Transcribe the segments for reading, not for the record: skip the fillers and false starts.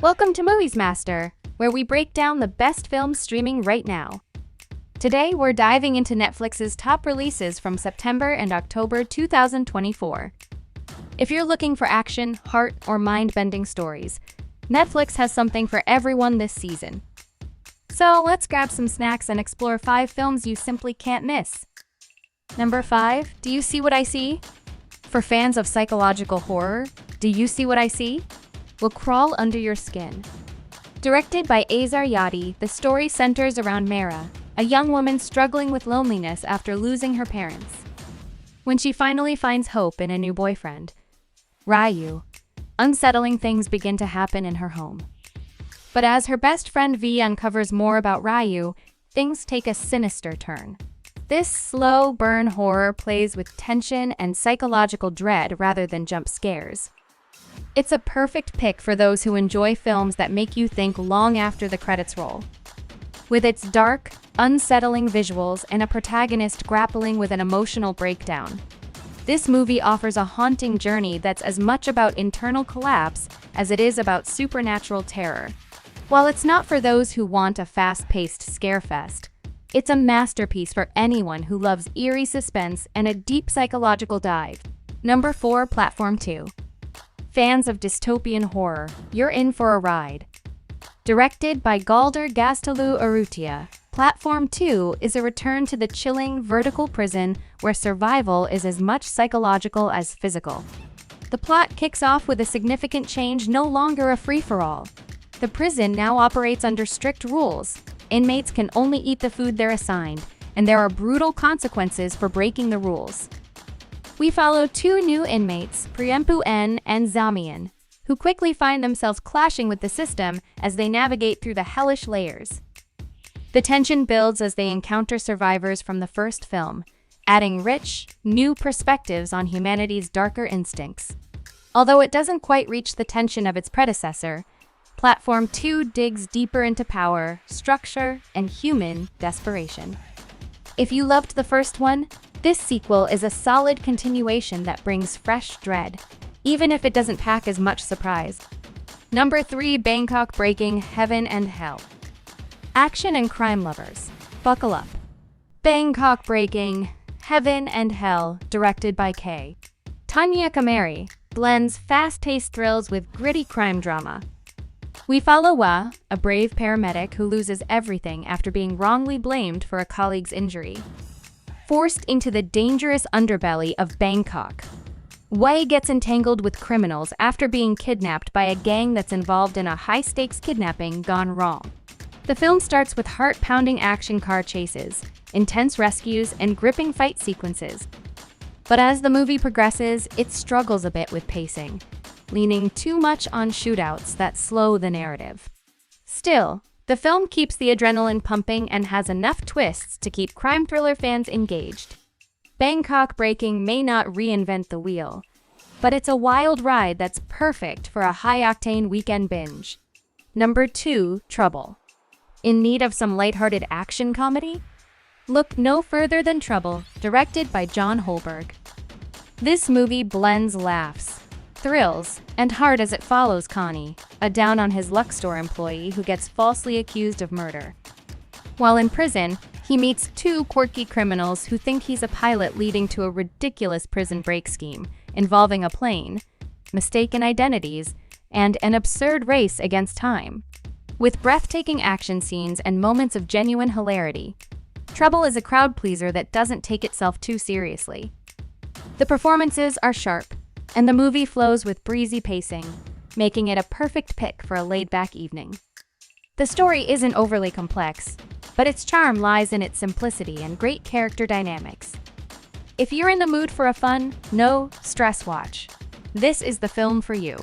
Welcome to Movies Master, where we break down the best films streaming right now. Today, we're diving into Netflix's top releases from September and October 2024. If you're looking for action, heart, or mind-bending stories, Netflix has something for everyone this season. So let's grab some snacks and explore 5 films you simply can't miss. Number 5, Do You See What I See? For fans of psychological horror, Do You See What I See? Will crawl under your skin. Directed by Azar Yadi, the story centers around Mara, a young woman struggling with loneliness after losing her parents. When she finally finds hope in a new boyfriend, Ryu, unsettling things begin to happen in her home. But as her best friend V uncovers more about Ryu, things take a sinister turn. This slow burn horror plays with tension and psychological dread rather than jump scares. It's a perfect pick for those who enjoy films that make you think long after the credits roll. With its dark, unsettling visuals and a protagonist grappling with an emotional breakdown, this movie offers a haunting journey that's as much about internal collapse as it is about supernatural terror. While it's not for those who want a fast-paced scarefest, it's a masterpiece for anyone who loves eerie suspense and a deep psychological dive. Number 4, Platform 2. Fans of dystopian horror, you're in for a ride. Directed by Galder Gaztelu Urrutia, Platform 2 is a return to the chilling, vertical prison where survival is as much psychological as physical. The plot kicks off with a significant change, no longer a free-for-all. The prison now operates under strict rules. Inmates can only eat the food they're assigned, and there are brutal consequences for breaking the rules. We follow 2 new inmates, Priempu N and Zamian, who quickly find themselves clashing with the system as they navigate through the hellish layers. The tension builds as they encounter survivors from the first film, adding rich, new perspectives on humanity's darker instincts. Although it doesn't quite reach the tension of its predecessor, Platform 2 digs deeper into power, structure, and human desperation. If you loved the first one, this sequel is a solid continuation that brings fresh dread, even if it doesn't pack as much surprise. Number 3, Bangkok Breaking, Heaven and Hell. Action and crime lovers, buckle up. Bangkok Breaking, Heaven and Hell, directed by K. Tanya Kamari, blends fast-paced thrills with gritty crime drama. We follow Wa, a brave paramedic who loses everything after being wrongly blamed for a colleague's injury. Forced into the dangerous underbelly of Bangkok, Wei gets entangled with criminals after being kidnapped by a gang that's involved in a high-stakes kidnapping gone wrong. The film starts with heart-pounding action car chases, intense rescues, and gripping fight sequences. But as the movie progresses, it struggles a bit with pacing, leaning too much on shootouts that slow the narrative. Still, the film keeps the adrenaline pumping and has enough twists to keep crime thriller fans engaged. Bangkok Breaking may not reinvent the wheel, but it's a wild ride that's perfect for a high-octane weekend binge. Number 2, Trouble. In need of some lighthearted action comedy? Look no further than Trouble, directed by John Holberg. This movie blends laughs, thrills, and heart as it follows Connie, a down-on-his-luck store employee who gets falsely accused of murder. While in prison, he meets 2 quirky criminals who think he's a pilot, leading to a ridiculous prison break scheme involving a plane, mistaken identities, and an absurd race against time. With breathtaking action scenes and moments of genuine hilarity, Trouble is a crowd-pleaser that doesn't take itself too seriously. The performances are sharp, and the movie flows with breezy pacing, making it a perfect pick for a laid-back evening. The story isn't overly complex, but its charm lies in its simplicity and great character dynamics. If you're in the mood for a fun, no-stress watch, this is the film for you.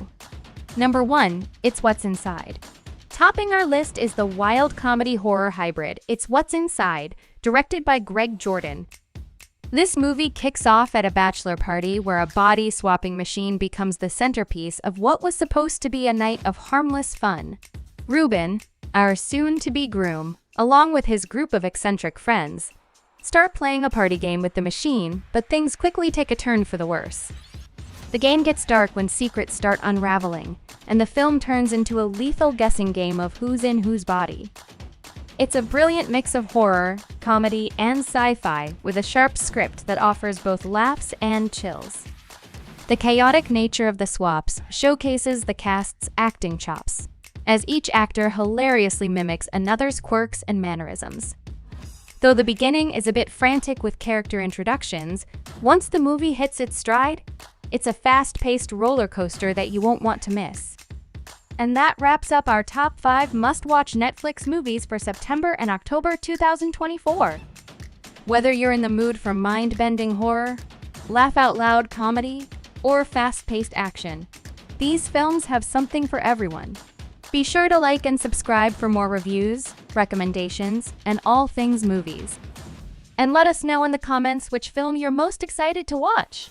Number 1, It's What's Inside. Topping our list is the wild comedy horror hybrid, It's What's Inside, directed by Greg Jordan. This movie kicks off at a bachelor party where a body-swapping machine becomes the centerpiece of what was supposed to be a night of harmless fun. Ruben, our soon-to-be groom, along with his group of eccentric friends, start playing a party game with the machine, but things quickly take a turn for the worse. The game gets dark when secrets start unraveling, and the film turns into a lethal guessing game of who's in whose body. It's a brilliant mix of horror, comedy, and sci-fi, with a sharp script that offers both laughs and chills. The chaotic nature of the swaps showcases the cast's acting chops, as each actor hilariously mimics another's quirks and mannerisms. Though the beginning is a bit frantic with character introductions, once the movie hits its stride, it's a fast-paced roller coaster that you won't want to miss. And that wraps up our top 5 must-watch Netflix movies for September and October 2024. Whether you're in the mood for mind-bending horror, laugh-out-loud comedy, or fast-paced action, these films have something for everyone. Be sure to like and subscribe for more reviews, recommendations, and all things movies. And let us know in the comments which film you're most excited to watch.